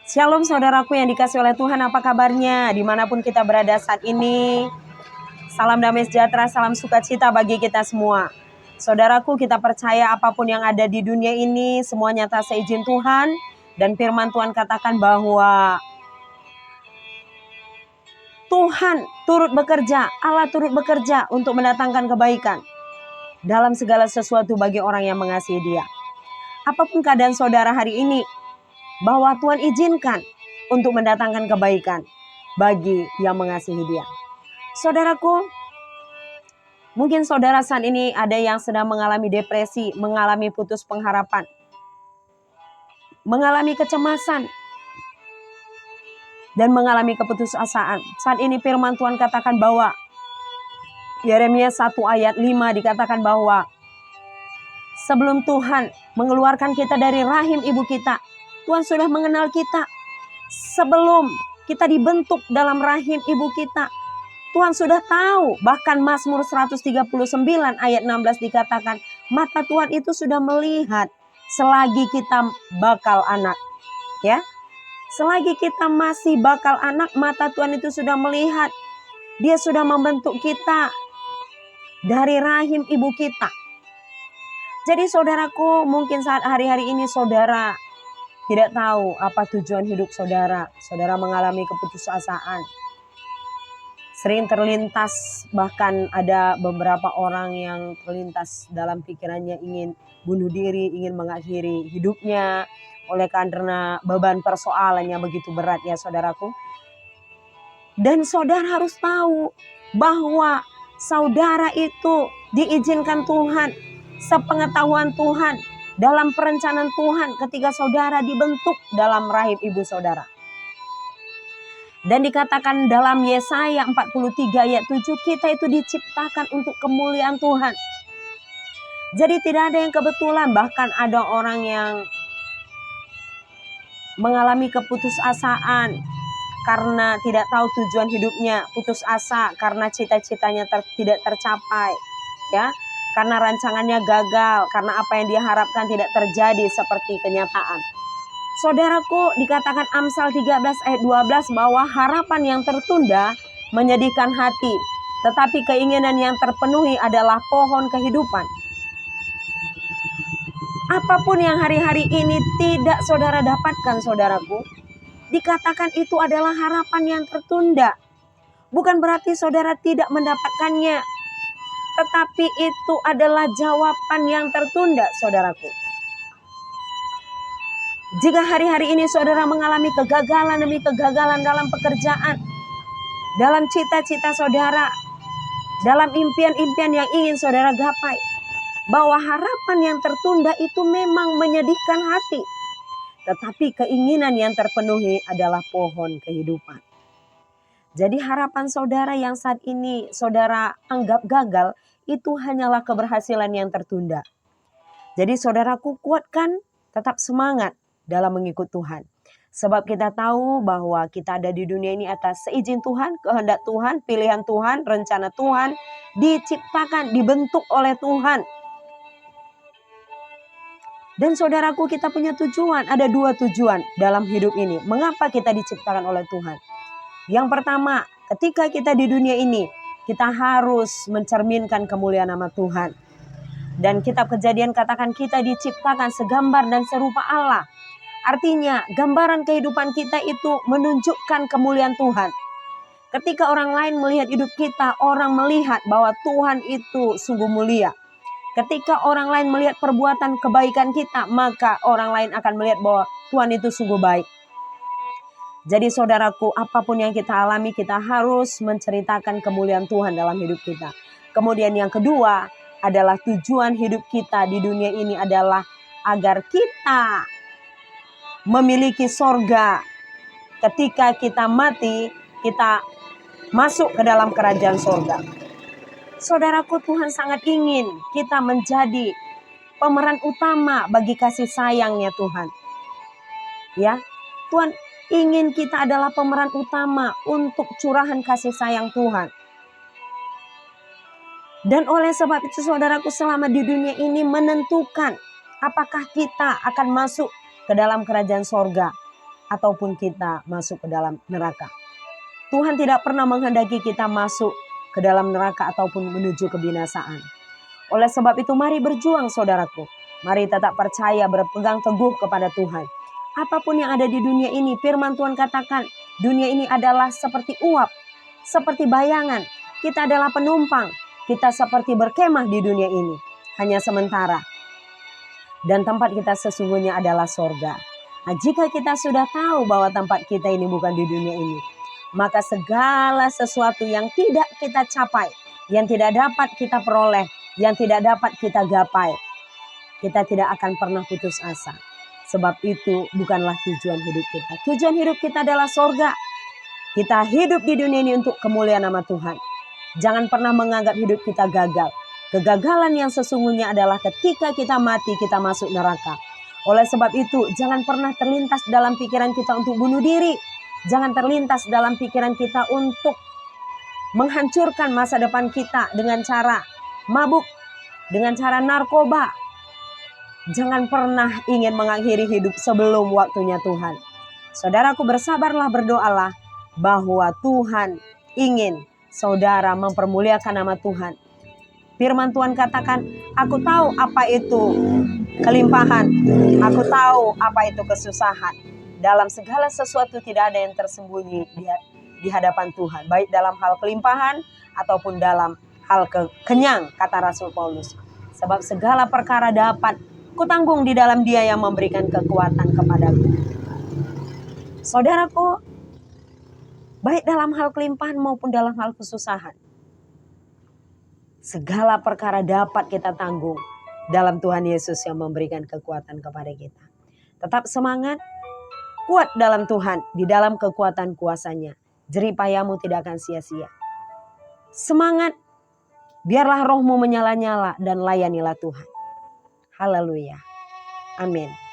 Shalom saudaraku yang dikasih oleh Tuhan, apa kabarnya? Dimanapun kita berada saat ini, salam damai sejahtera, salam sukacita bagi kita semua. Saudaraku, kita percaya apapun yang ada di dunia ini, semuanya atas seizin Tuhan. Dan firman Tuhan katakan bahwa Tuhan turut bekerja, Allah turut bekerja untuk mendatangkan kebaikan dalam segala sesuatu bagi orang yang mengasihi Dia. Apapun keadaan saudara hari ini, bahwa Tuhan izinkan untuk mendatangkan kebaikan bagi yang mengasihi Dia. Saudaraku, mungkin saudara saat ini ada yang sedang mengalami depresi, mengalami putus pengharapan, mengalami kecemasan, dan mengalami keputusasaan. Saat ini firman Tuhan katakan bahwa Yeremia 1 ayat 5 dikatakan bahwa sebelum Tuhan mengeluarkan kita dari rahim ibu kita, Tuhan sudah mengenal kita. Sebelum kita dibentuk dalam rahim ibu kita, Tuhan sudah tahu. Bahkan Mazmur 139 ayat 16 dikatakan, mata Tuhan itu sudah melihat selagi kita bakal anak. Ya, selagi kita masih bakal anak, mata Tuhan itu sudah melihat. Dia sudah membentuk kita dari rahim ibu kita. Jadi saudaraku, mungkin saat hari-hari ini saudara tidak tahu apa tujuan hidup saudara. Saudara mengalami keputusasaan. Sering terlintas, bahkan ada beberapa orang yang terlintas dalam pikirannya ingin bunuh diri, ingin mengakhiri hidupnya oleh karena beban persoalan yang begitu berat ya saudaraku. Dan saudara harus tahu bahwa saudara itu diizinkan Tuhan, sepengetahuan Tuhan, dalam perencanaan Tuhan ketika saudara dibentuk dalam rahim ibu saudara. Dan dikatakan dalam Yesaya 43 ayat 7, kita itu diciptakan untuk kemuliaan Tuhan. Jadi tidak ada yang kebetulan, bahkan ada orang yang mengalami keputusasaan karena tidak tahu tujuan hidupnya, putus asa karena cita-citanya tidak tercapai, ya. Karena rancangannya gagal, karena apa yang dia harapkan tidak terjadi seperti kenyataan. Saudaraku, dikatakan Amsal 13 ayat 12 bahwa harapan yang tertunda menyedihkan hati, tetapi keinginan yang terpenuhi adalah pohon kehidupan. Apapun yang hari-hari ini tidak saudara dapatkan saudaraku, dikatakan itu adalah harapan yang tertunda. Bukan berarti saudara tidak mendapatkannya, tetapi itu adalah jawaban yang tertunda saudaraku. Jika hari-hari ini saudara mengalami kegagalan demi kegagalan dalam pekerjaan, dalam cita-cita saudara, dalam impian-impian yang ingin saudara gapai, bahwa harapan yang tertunda itu memang menyedihkan hati, tetapi keinginan yang terpenuhi adalah pohon kehidupan. Jadi harapan saudara yang saat ini saudara anggap gagal, itu hanyalah keberhasilan yang tertunda. Jadi saudaraku, kuatkan, tetap semangat dalam mengikut Tuhan. Sebab kita tahu bahwa kita ada di dunia ini atas seizin Tuhan, kehendak Tuhan, pilihan Tuhan, rencana Tuhan, diciptakan, dibentuk oleh Tuhan. Dan saudaraku, kita punya tujuan, ada dua tujuan dalam hidup ini. Mengapa kita diciptakan oleh Tuhan? Yang pertama, ketika kita di dunia ini, kita harus mencerminkan kemuliaan nama Tuhan. Dan kitab Kejadian katakan kita diciptakan segambar dan serupa Allah. Artinya gambaran kehidupan kita itu menunjukkan kemuliaan Tuhan. Ketika orang lain melihat hidup kita, orang melihat bahwa Tuhan itu sungguh mulia. Ketika orang lain melihat perbuatan kebaikan kita, maka orang lain akan melihat bahwa Tuhan itu sungguh baik. Jadi saudaraku, apapun yang kita alami, kita harus menceritakan kemuliaan Tuhan dalam hidup kita. Kemudian yang kedua adalah tujuan hidup kita di dunia ini adalah agar kita memiliki sorga. Ketika kita mati, kita masuk ke dalam kerajaan sorga. Saudaraku, Tuhan sangat ingin kita menjadi pemeran utama bagi kasih sayangnya Tuhan. Ya, Tuhan ingin kita adalah pemeran utama untuk curahan kasih sayang Tuhan. Dan oleh sebab itu saudaraku, selama di dunia ini menentukan apakah kita akan masuk ke dalam kerajaan sorga. ataupun kita masuk ke dalam neraka. Tuhan tidak pernah menghendaki kita masuk ke dalam neraka ataupun menuju kebinasaan. Oleh sebab itu mari berjuang saudaraku. Mari tetap percaya, berpegang teguh kepada Tuhan. Apapun yang ada di dunia ini, firman Tuhan katakan, dunia ini adalah seperti uap, seperti bayangan. Kita adalah penumpang. Kita seperti berkemah di dunia ini, hanya sementara. Dan tempat kita sesungguhnya adalah sorga. Nah, jika kita sudah tahu bahwa tempat kita ini bukan di dunia ini, maka segala sesuatu yang tidak kita capai, yang tidak dapat kita peroleh, yang tidak dapat kita gapai, kita tidak akan pernah putus asa. Sebab itu bukanlah tujuan hidup kita. Tujuan hidup kita adalah sorga. Kita hidup di dunia ini untuk kemuliaan nama Tuhan. Jangan pernah menganggap hidup kita gagal. Kegagalan yang sesungguhnya adalah ketika kita mati, kita masuk neraka. Oleh sebab itu, jangan pernah terlintas dalam pikiran kita untuk bunuh diri. Jangan terlintas dalam pikiran kita untuk menghancurkan masa depan kita dengan cara mabuk, dengan cara narkoba. Jangan pernah ingin mengakhiri hidup sebelum waktunya Tuhan. Saudaraku, bersabarlah, berdoalah bahwa Tuhan ingin saudara mempermuliakan nama Tuhan. Firman Tuhan katakan, aku tahu apa itu kelimpahan, aku tahu apa itu kesusahan. Dalam segala sesuatu tidak ada yang tersembunyi di hadapan Tuhan. Baik dalam hal kelimpahan ataupun dalam hal kenyang, kata Rasul Paulus. Sebab segala perkara dapat kutanggung di dalam Dia yang memberikan kekuatan kepadaku. Saudaraku, baik dalam hal kelimpahan maupun dalam hal kesusahan, segala perkara dapat kita tanggung dalam Tuhan Yesus yang memberikan kekuatan kepada kita. Tetap semangat, kuat dalam Tuhan, di dalam kekuatan kuasa-Nya. Jerih payahmu tidak akan sia-sia. Semangat, biarlah rohmu menyala-nyala dan layanilah Tuhan. Haleluya. Amin.